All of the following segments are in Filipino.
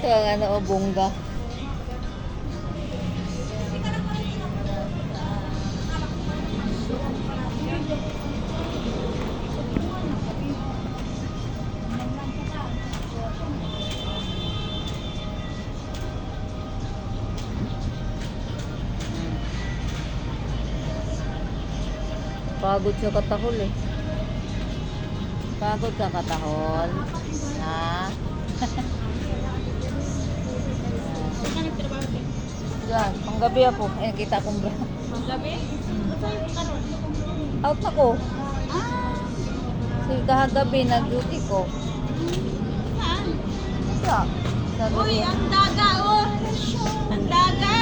Ang ano, o bongga. Pagod sa katahol eh. Pagod ka katahol. Ha? Yan, panggabi ako. Eh, kita akong bra. Gabi? Out ako. Kasi kahagabi, nag-duty ko. Saan? Sa Uy, gabi. ang daga oh! Ang daga!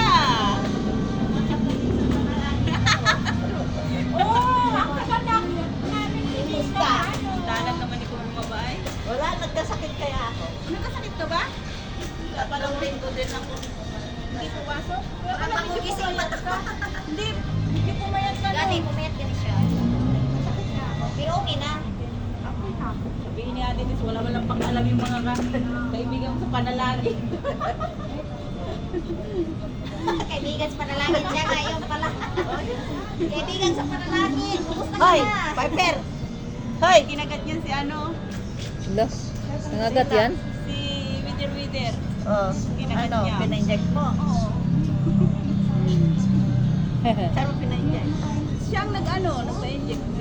Dalag naman ni Kumong Mabay. Wala, nagkasakit kaya ako. Nagkasakit ka ba? Kapalong linggo din ako. Hindi pumasok? Ang magugising mata ko. Hindi. Hindi pumayat ka Dati no? pumayat ka na siya. Pero okay na. Sabihin ni Ate Tis, wala walang pang-alam yung mga kaibigan mo sa panalangin. Kaibigan sa panalangin siya ngayon pala. Kaibigan sa panalangin. Kumusta Hoy, ka na? Piper! Hoy, kinagat niyan si ano? Wala. Nangagat yan? Si Wither. Oh, Kinagat ano, niya. pina-inject mo? Oo. Saan mo pina-inject? Siyang nag-ano, nagpa-inject.